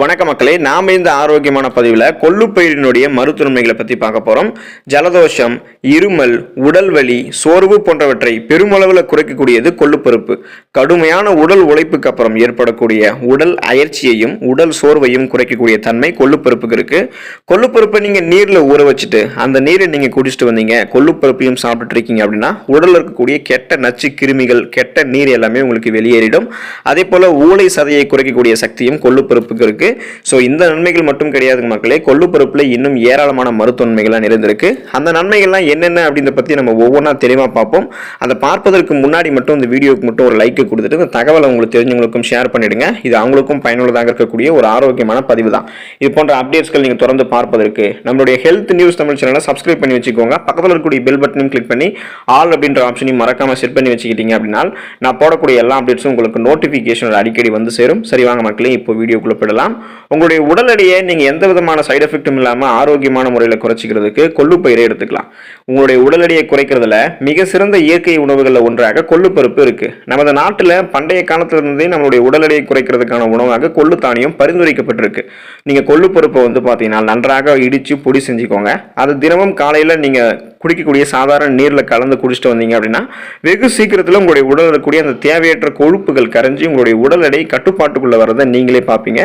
வணக்க மக்களே, நாம இந்த ஆரோக்கியமான பதிவில் கொள்ளுப்பயிரினுடைய மருத்துவமைகளை பற்றி பார்க்க போகிறோம். ஜலதோஷம், இருமல், உடல் வலி, சோர்வு போன்றவற்றை பெருமளவில் குறைக்கக்கூடியது கொள்ளுப்பருப்பு. கடுமையான உடல் உழைப்புக்கு அப்புறம் ஏற்படக்கூடிய உடல் அயற்சியையும் உடல் சோர்வையும் குறைக்கக்கூடிய தன்மை கொள்ளுப்பருப்புக்கு இருக்கு. கொள்ளுப்பருப்பை நீங்கள் நீரில் ஊற வச்சுட்டு அந்த நீரை நீங்கள் குடிச்சிட்டு வந்தீங்க, கொள்ளுப்பருப்பையும் சாப்பிட்டு இருக்கீங்க அப்படின்னா உடலில் இருக்கக்கூடிய கெட்ட நச்சு கிருமிகள், கெட்ட நீர் எல்லாமே உங்களுக்கு வெளியேறிடும். அதே போல் ஊளை சதையை குறைக்கக்கூடிய சக்தியும் கொள்ளுப்பருப்புக்கு இருக்கு. சோ இந்த நன்மைகள் மட்டும் கிடையாது மக்களே, கொள்ளுப்பருப்புல இன்னும் ஏராளமான மருத்துவ நன்மைகள் நிறைந்திருக்கு. அந்த நன்மைகள்லாம் என்னென்ன அப்படின்றத பத்தி நம்ம ஒவ்வொன்றா தெளிவா பார்ப்போம். அதை பார்ப்பதற்கு முன்னாடி மட்டும் இந்த வீடியோக்கு மட்டும் ஒரு லைக் கொடுத்துட்டு இந்த தகவலை உங்களுக்கு தெரிஞ்சவங்களுக்கும் ஷேர் பண்ணிடுங்க. இது அவங்களுக்கும் பயனுள்ளதாக இருக்கக்கூடிய ஒரு ஆரோக்கியமான பதிவு தான். இது போன்ற அப்டேட்ஸ்கள் நீங்க தொடர்ந்து பார்ப்பதற்கு நம்மளுடைய ஹெல்த் நியூஸ் தமிழ் சேனலை சப்ஸ்கிரைப் பண்ணி வச்சுக்கோங்க. பக்கத்தில் இருக்கக்கூடிய பெல் பட்டனையும் கிளிக் பண்ணி ஆல் அப்படின்ற ஆப்ஷனையும் மறக்காம செட் பண்ணி வச்சுக்கிட்டீங்க அப்படின்னா நான் போடக்கூடிய எல்லா அப்டேட்ஸும் உங்களுக்கு நோட்டிபிகேஷன் அடிக்கடி வந்து சேரும். சரி வாங்க மக்களே, இப்போ வீடியோக்குள்ள போயிடலாம். உங்களுடைய உடல் எடையை நீங்க எந்த விதமான சைடு எஃபெக்டும் இல்லாம ஆரோக்கியமான முறையில் குறைச்சிக்கிறதுக்கு கொள்ளுப்பயிரை எடுத்துக்கலாம். உங்களுடைய உடல் எடையை குறைக்கிறதுல மிக சிறந்த இயற்கை உணவுகளில் ஒன்றாக கொள்ளுப்பருப்பு இருக்கு. நமது நாட்டில் பண்டைய காலத்திலிருந்தே நம்மளுடைய உடல் எடையை குறைக்கிறதுக்கான உணவாக கொள்ளு தானியம் பரிந்துரைக்கப்பட்டிருக்கு. நீங்க கொள்ளுப்பருப்பை பார்த்தீங்கன்னா நன்றாக இடிச்சு பொடி செஞ்சுக்கோங்க. அது தினமும் காலையில நீங்க குடிக்கக்கூடிய சாதாரண நீரில் கலந்து குடிச்சிட்டு வந்தீங்க அப்படின்னா வெகு சீக்கிரத்தில் உங்களுடைய உடல் இருக்கக்கூடிய அந்த தேவையற்ற கொழுப்புகள் கரைஞ்சி உங்களுடைய உடல் எடை கட்டுப்பாட்டுக்குள்ள வரதை நீங்களே பார்ப்பீங்க.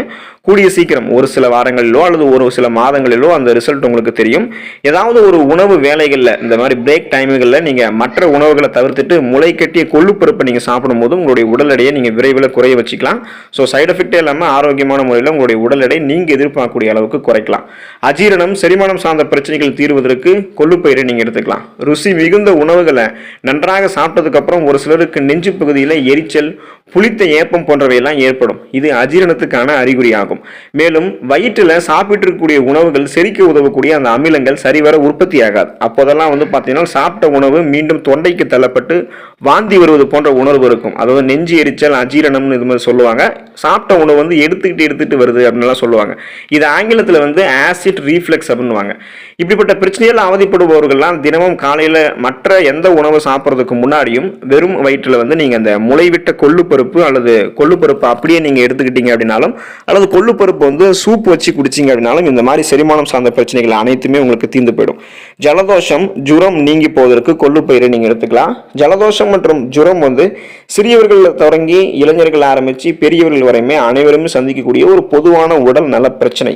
கூடிய சீக்கிரம் ஒரு சில வாரங்களிலோ அல்லது ஒரு சில மாதங்களிலோ அந்த ரிசல்ட் உங்களுக்கு தெரியும். ஏதாவது ஒரு உணவு வேலைகளில் இந்த மாதிரி பிரேக் டைமுகளில் நீங்கள் மற்ற உணவுகளை தவிர்த்துட்டு முளை கட்டிய கொள்ளுப்பருப்பை நீங்கள் சாப்பிடும்போது உங்களுடைய உடல் எடையை நீங்கள் விரைவில் குறைய வச்சுக்கலாம். ஸோ சைடு எஃபெக்டே இல்லாமல் ஆரோக்கியமான முறையில் உங்களுடைய உடல் எடை நீங்கள் எதிர்பார்க்கக்கூடிய அளவுக்கு குறைக்கலாம். அஜீரணம், செரிமானம் சார்ந்த பிரச்சனைகள் தீர்வதற்கு கொள்ளுப்பயிரை நீங்கள் எடுத்துக்கலாம். ருசி மிகுந்த உணவுகளை நன்றாக சாப்பிட்டதுக்கு அப்புறம் ஒரு சிலருக்கு நெஞ்சு பகுதியில் எரிச்சல், புளித்த ஏப்பம் போன்றவையெல்லாம் ஏற்படும். இது அஜீரணத்துக்கான அறிகுறியாகும். மேலும் வயிற்றில் சாப்பிட்டு இருக்கக்கூடிய உணவுகள் செரிக்க உதவக்கூடிய அந்த அமிலங்கள் சரிவர உற்பத்தி ஆகாது. அப்போதெல்லாம் பார்த்தீங்கன்னா சாப்பிட்ட உணவு மீண்டும் தொண்டைக்கு தள்ளப்பட்டு வாந்தி வருவது போன்ற உணர்வு இருக்கும். அதாவது நெஞ்சு எரிச்சல், அஜீரணம்னு இது மாதிரி சொல்லுவாங்க. சாப்பிட்ட உணவு எடுத்துக்கிட்டு வருது அப்படின்லாம் சொல்லுவாங்க. இது ஆங்கிலத்தில் ஆசிட் ரீஃப்ளெக்ஸ் அப்படின்னுவாங்க. இப்படிப்பட்ட பிரச்சனைகள் அவதிப்படுபவர்கள்லாம் தினமும் காலையில் மற்ற எந்த உணவு சாப்பிட்றதுக்கு முன்னாடியும் வெறும் வயிற்றில் நீங்கள் அந்த முளைவிட்ட கொள்ளுப்பருப்பு அல்லது கொள்ளுப்பருப்பு அப்படியே நீங்கள் எடுத்துக்கிட்டீங்க அப்படின்னாலும் அல்லது கொள்ளுப்பருப்பு சூப் வச்சு குடிச்சிங்க அப்படின்னாலும் இந்த மாதிரி செரிமானம் சார்ந்த பிரச்சனைகள் அனைத்துமே உங்களுக்கு தீர்ந்து போயிடும். ஜலதோஷம், ஜுரம் நீங்கி போவதற்கு கொள்ளுப்பயிரை நீங்கள் எடுத்துக்கலாம். ஜலதோஷம் மற்றும் ஜுரம் சிறியவர்கள் தொடங்கி இளைஞர்கள் ஆரம்பித்து பெரியவர்கள் வரையுமே அனைவருமே சந்திக்கக்கூடிய ஒரு பொதுவான உடல் நல பிரச்சனை.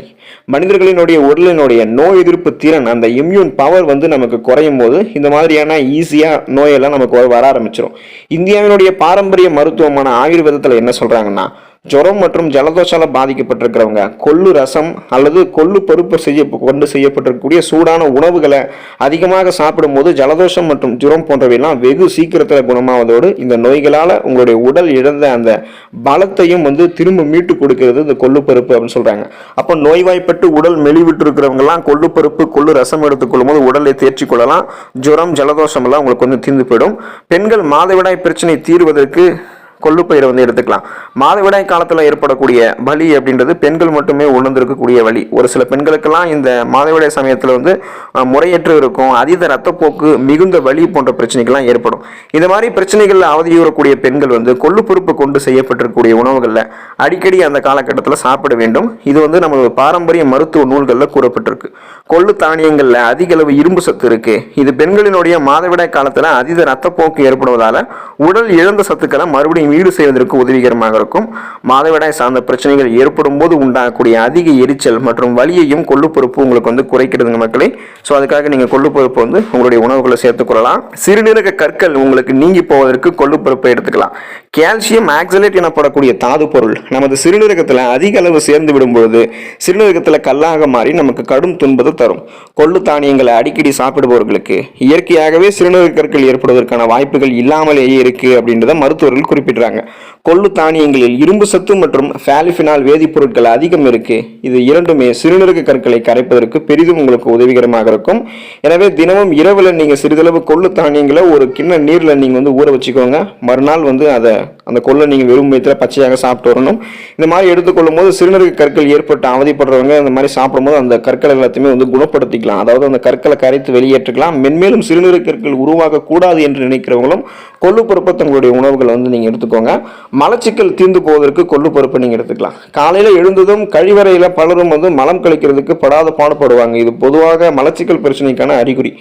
மனிதர்களினுடைய உடலினுடைய நோய் எதிர்ப்பு திறன், அந்த இம்யூன் பவர் நமக்கு குறையும் போது இந்த மாதிரியான ஈஸியா நோயெல்லாம் நமக்கு வர ஆரம்பிச்சிடும். இந்தியாவினுடைய பாரம்பரிய மருத்துவமான ஆயுர்வேதத்தில் என்ன சொல்றாங்கன்னா, ஜுரம் மற்றும் ஜலதோஷால பாதிக்கப்பட்டிருக்கிறவங்க கொள்ளு ரசம் அல்லது கொள்ளு பருப்பு கொண்டு செய்யப்பட்டிருக்கக்கூடிய சூடான உணவுகளை அதிகமாக சாப்பிடும் போது ஜலதோஷம் மற்றும் ஜுரம் போன்றவையெல்லாம் வெகு சீக்கிரத்தில் குணமாவதோடு இந்த நோய்களால உங்களுடைய உடல் இழந்த அந்த பலத்தையும் திரும்ப மீட்டு கொடுக்கிறது இந்த கொள்ளு பருப்பு அப்படின்னு சொல்றாங்க. அப்போ நோய்வாய்ப்பட்டு உடல் மெலிவிட்டு இருக்கிறவங்க எல்லாம் கொள்ளு பருப்பு, கொள்ளு ரசம் எடுத்துக்கொள்ளும் போது உடலை தேர்ச்சி கொள்ளலாம். ஜுரம், ஜலதோஷம் எல்லாம் உங்களுக்கு தீர்ந்து போயிடும். பெண்கள் மாதவிடாய் பிரச்சனை தீர்வதற்கு கொள்ளுப்பயிரை எடுத்துக்கலாம். மாதவிடாய் காலத்தில் ஏற்படக்கூடிய வலி அப்படின்றது பெண்கள் மட்டுமே உணர்ந்திருக்கக்கூடிய வலி. ஒரு சில பெண்களுக்கெல்லாம் இந்த மாதவிடாய் சமயத்தில் முறையற்று இருக்கும், அதீத ரத்தப்போக்கு, மிகுந்த வலி போன்ற பிரச்சனைகள்லாம் ஏற்படும். இந்த மாதிரி பிரச்சனைகளில் அவதியுறக்கூடிய பெண்கள் கொள்ளுப்பருப்பு கொண்டு செய்யப்பட்டிருக்கக்கூடிய உணவுகளில் அடிக்கடி அந்த காலகட்டத்தில் சாப்பிட வேண்டும். இது நம்ம பாரம்பரிய மருத்துவ நூல்களில் கூறப்பட்டிருக்கு. கொள்ளு தானியங்களில் அதிக அளவு இரும்பு சத்து இருக்கு. இது பெண்களினுடைய மாதவிடாய் காலத்தில் அதீத ரத்தப்போக்கு ஏற்படுவதால உடல் இழந்த சத்துக்களை மறுபடியும் ஈடு செய்வதற்கு உதவிகரமாக இருக்கும். மாதவிடாய் சார்ந்த பிரச்சனைகள் ஏற்படும் போது உண்டாகக்கூடிய அதிக எரிச்சல் மற்றும் வலியையும் கொள்ளுப்பருப்பு உங்களுக்கு குறைக்கிறதுங்க மக்களே. ஸோ அதுக்காக நீங்கள் கொள்ளுப்பருப்பு உங்களுடைய உணவுகளை சேர்த்துக்கொள்ளலாம். சிறுநீரக கற்கள் உங்களுக்கு நீங்கி போவதற்கு கொள்ளுப்பருப்பை எடுத்துக்கலாம். கால்சியம் ஆக்சலேட் எனப்படக்கூடிய தாது பொருள் நமது சிறுநீரகத்தில் அதிக அளவு சேர்ந்து விடும் பொழுது சிறுநீரகத்தில் கல்லாக மாறி நமக்கு கடும் துன்பத்தை தரும். கொள்ளு தானியங்களை அடிக்கடி சாப்பிடுபவர்களுக்கு இயற்கையாகவே சிறுநீரக கற்கள் ஏற்படுவதற்கான வாய்ப்புகள் இல்லாமலேயே இருக்கு அப்படின்றத மருத்துவர்கள் குறிப்பிடுறாங்க. கொள்ளு தானியங்களில் இரும்பு சத்து மற்றும் பாலிஃபினால் வேதிப்பொருட்கள் அதிகம் இருக்கு. இது இரண்டுமே சிறுநீரக கற்களை கரைப்பதற்கு பெரிதும் உங்களுக்கு உதவிகரமாக இருக்கும். எனவே தினமும் இரவுல நீங்க சிறிதளவு கொள்ளு தானியங்களை ஒரு கிண்ண நீர்ல நீங்க ஊற வச்சுக்கோங்க. மறுநாள் அதை அந்த கொள்ளை நீங்கள் வெறும் வயிற்றில் பச்சையாக சாப்பிட்டு வரணும். இந்த மாதிரி எடுத்துக்கொள்ளும் போது சிறுநீரக கற்கள் ஏற்பட்டு அவதிப்படுறவங்க இந்த மாதிரி சாப்பிடும்போது அந்த கற்கள் எல்லாத்தையுமே வந்து குணப்படுத்திக்கலாம். அதாவது அந்த கற்களை கரைத்து வெளியேற்றிக்கலாம். மென்மேலும் சிறுநீரக கற்கள் உருவாகக்கூடாது என்று நினைக்கிறவங்களும் கொள்ளுப்பருப்பை தங்களுடைய உணவுகளை வந்து நீங்கள் எடுத்துக்கோங்க. மலச்சிக்கல் தீர்ந்து போவதற்கு கொள்ளுப்பருப்பை நீங்கள் எடுத்துக்கலாம். காலையில் எழுந்ததும் கழிவறையில் பலரும் வந்து மலம் கழிக்கிறதுக்கு படாத பாடுபடுவாங்க. இது பொதுவாக மலச்சிக்கல் பிரச்சனைக்கான அறிகுறி.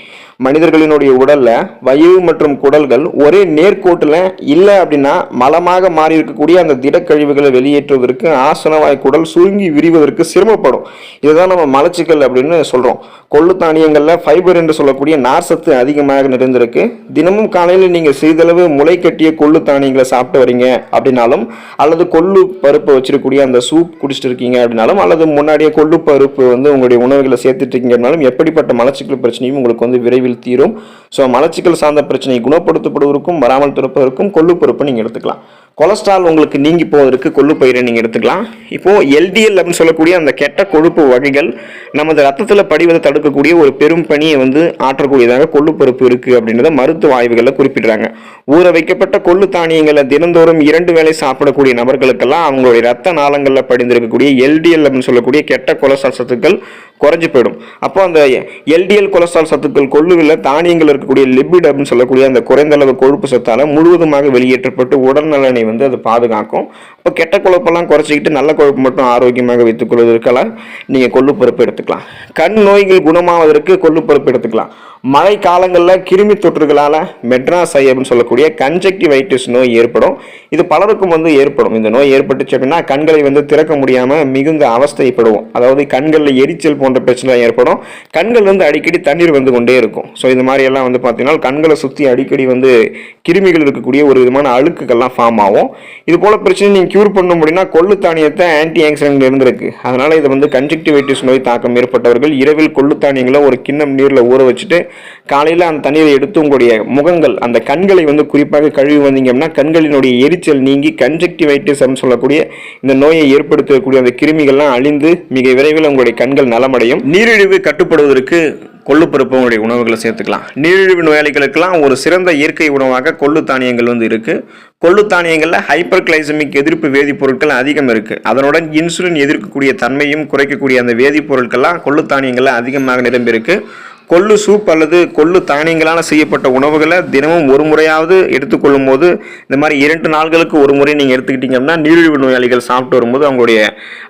மனிதர்களினுடைய உடல்ல வயிறு மற்றும் குடல்கள் ஒரே நேர்கோட்டில் இல்லை அப்படின்னா மலமாக மாறி இருக்கக்கூடிய அந்த திடக்கழிவுகளை வெளியேற்றுவதற்கு ஆசனவாய் குடல் சுருங்கி விரிவதற்கு சிரமப்படும். இதுதான் நம்ம மலச்சிக்கல் அப்படின்னு சொல்றோம். கொள்ளு தானியங்கள்ல ஃபைபர் என்று சொல்லக்கூடிய நார்சத்து அதிகமாக நிறைந்திருக்கு. தினமும் காலையில் நீங்க சிறிதளவு முளை கட்டிய கொள்ளு தானியங்களை சாப்பிட்டு வரீங்க அப்படின்னாலும், அல்லது கொள்ளு பருப்பு வச்சிருக்கக்கூடிய அந்த சூப் குடிச்சிட்டு இருக்கீங்க அப்படின்னாலும், அல்லது முன்னாடியே கொள்ளு பருப்பு வந்து உங்களுடைய உணவுகளை சேர்த்துட்டு இருக்கீங்க அப்படின்னாலும், எப்படிப்பட்ட மலச்சிக்கல் பிரச்சனையும் உங்களுக்கு வந்து விரைவில் தீரும். ஸோ மலச்சிக்கல் சார்ந்த பிரச்சனை குணப்படுத்தப்படுவதற்கும் வராமல் தடுப்பதற்கும் கொள்ளு பருப்பு நீங்க எடுத்துக்கலாம். கொலஸ்ட்ரால் உங்களுக்கு நீங்கி போவதற்கு கொள்ளு பயிரை நீங்கள் எடுத்துக்கலாம். இப்போ எல்டிஎல் அப்படின்னு சொல்லக்கூடிய அந்த கெட்ட கொழுப்பு வகைகள் நமது ரத்தத்தில் படிவதை தடுக்கக்கூடிய ஒரு பெரும் பணியை வந்து ஆற்றக்கூடியதாக கொள்ளு பருப்பு இருக்கு அப்படின்றத மருத்துவ ஆய்வுகளில் குறிப்பிடுறாங்க. ஊற வைக்கப்பட்ட கொள்ளு தானியங்களை தினந்தோறும் 2 வேளை சாப்பிடக்கூடிய நபர்களுக்கெல்லாம் அவங்களுடைய ரத்த நாளங்களில் படிந்திருக்கக்கூடிய எல்டிஎல் அப்படின்னு சொல்லக்கூடிய கெட்ட கொலஸ்ட்ரால் சத்துக்கள் குறைஞ்சு போயிடும். அப்போ அந்த எல்டிஎல் கொலஸ்ட்ரால் சத்துக்கள் கொள்ளுவில் தானியங்கள் இருக்கக்கூடிய லிபிட் அப்படின்னு சொல்லக்கூடிய அந்த குறைந்த அளவு கொழுப்பு சத்தால முழுவதுமாக வெளியேற்றப்பட்டு உடல் நலனை வந்து அது பாதுகாக்கும். இப்போ கெட்ட கொழுப்பெல்லாம் குறைச்சிக்கிட்டு நல்ல கொழுப்பு மட்டும் ஆரோக்கியமாக வைத்துக் கொள்வதற்கெல்லாம் நீங்கள் கொள்ளுப்பருப்பு எடுத்துக்கலாம். கண் நோய்கள் குணமாவதற்கு கொள்ளுப்பருப்பு எடுத்துக்கலாம். மழை காலங்களில் கிருமி தொற்றுகளால் மெட்ராஸ் ஐ அப்படின்னு சொல்லக்கூடிய கன்ஜக்டிவைட்டிஸ் நோய் ஏற்படும். இது பலருக்கும் வந்து ஏற்படும். இந்த நோய் ஏற்பட்டுச்சு அப்படின்னா கண்களை வந்து திறக்க முடியாமல் மிகுந்த அவஸ்தைப்படுவோம். அதாவது கண்களில் எரிச்சல் போன்ற பிரச்சனை ஏற்படும். கண்கள் வந்து அடிக்கடி தண்ணீர் வந்து கொண்டே இருக்கும். ஸோ இந்த மாதிரி எல்லாம் வந்து பார்த்தீங்கன்னா கண்களை சுற்றி அடிக்கடி வந்து கிருமிகள் இருக்கக்கூடிய ஒரு விதமான அழுக்குகள்லாம் ஃபார்ம் ஆகும். இது போல பிரச்சனை நீங்கள் கியூர் பண்ண முடியும்னா கொள்ளு தானியத்தை ஆன்டி ஆக்சிடென்ட் இருந்திருக்கு. அதனால இது வந்து கன்ஜக்டிவைட்டிஸ் நோய் தாக்கம் ஏற்பட்டவர்கள் இரவில் கொள்ளு தானியங்களை ஒரு கிண்ணம் நீரில் ஊற வச்சுட்டு காலையில் அந்த தண்ணீரை எடுத்து உங்களுடைய முகங்கள் அந்த கண்களை வந்து குறிப்பாக கழுவி வந்தீங்க அப்படின்னா கண்களினுடைய எரிச்சல் நீங்கி கன்ஜக்டிவைட்டிஸ் அப்படின்னு சொல்லக்கூடிய இந்த நோயை ஏற்படுத்தக்கூடிய அந்த கிருமிகள்லாம் அழிந்து மிக விரைவில் உங்களுடைய கண்கள் நலமடையும். நீரிழிவு கட்டுப்படுவதற்கு கொள்ளுப்பருப்பு உங்களுடைய உணவுகளை சேர்த்துக்கலாம். நீரிழிவு நோயாளிகளுக்கெல்லாம் ஒரு சிறந்த இயற்கை உணவாக கொள்ளு தானியங்கள் வந்து இருக்கு. கொள்ளு தானியங்களில் ஹைப்பர் கிளைசமிக் எதிர்ப்பு வேதிப்பொருட்கள் அதிகம் இருக்கு. அதனுடன் இன்சுலின் எதிர்க்கக்கூடிய தன்மையும் குறைக்கக்கூடிய அந்த வேதிப்பொருட்கள்லாம் கொள்ளு தானியங்களில் அதிகமாக நிரம்பி இருக்கு. கொள்ளு சூப் அல்லது கொள்ளு தானியங்களால் செய்யப்பட்ட உணவுகளை தினமும் ஒரு முறையாவது எடுத்துக்கொள்ளும் போது இந்த மாதிரி 2 நாட்களுக்கு ஒரு முறை நீங்கள் எடுத்துக்கிட்டீங்க அப்படின்னா நீரிழிவு நோயாளிகள் சாப்பிட்டு வரும்போது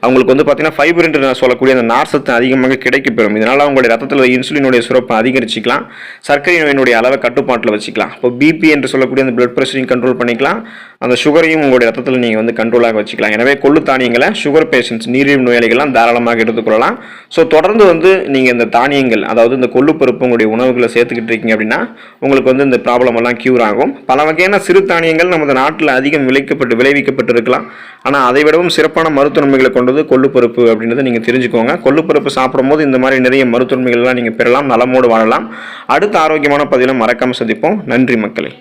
அவங்களுக்கு வந்து பார்த்தீங்கன்னா ஃபைபர் என்று சொல்லக்கூடிய அந்த நார்சத்து அதிகமாக கிடைக்கப்பெறும். இதனால் அவங்களுடைய ரத்தத்தில் இன்சுலினுடைய சுரப்பை அதிகரிச்சிக்கலாம். சர்க்கரை நோயினுடைய அளவை கட்டுப்பாட்டில் வச்சுக்கலாம். இப்போ பிபி என்று சொல்லக்கூடிய அந்த பிளட் ப்ரெஷரையும் கண்ட்ரோல் பண்ணிக்கலாம். அந்த சுகரையும் உங்களுடைய ரத்தத்தில் நீங்கள் வந்து கண்ட்ரோலாக வச்சுக்கலாம். எனவே கொள்ளு தானியங்களை சுகர் பேஷண்ட்ஸ் நீரிழிவு நோயாளிகள்லாம் தாராளமாக எடுத்துக்கொள்ளலாம். ஸோ தொடர்ந்து வந்து நீங்கள் இந்த தானியங்கள் அதாவது இந்த கொள்ளுப்பருப்பு உங்களுடைய உணவுகளை சேர்த்துக்கிட்டு இருக்கீங்க அப்படின்னா உங்களுக்கு வந்து இந்த ப்ராப்ளம் எல்லாம் கியூர் ஆகும். பல வகையான சிறு தானியங்கள் நமது நாட்டில் அதிகம் விளைவிக்கப்பட்டு இருக்கலாம். ஆனால் அதை விடவும் சிறப்பான மருத்துவன்மைகளை கொண்டது கொள்ளுப்பருப்பு அப்படின்றத நீங்கள் தெரிஞ்சுக்கோங்க. கொள்ளுப்பருப்பு சாப்பிடும்போது இந்த மாதிரி நிறைய மருத்துவன்மைகள்லாம் நீங்கள் பெறலாம், நலமோடு வாழலாம். அடுத்த ஆரோக்கியமான பதிவில் மறக்காமல் சந்திப்போம். நன்றி மக்களே.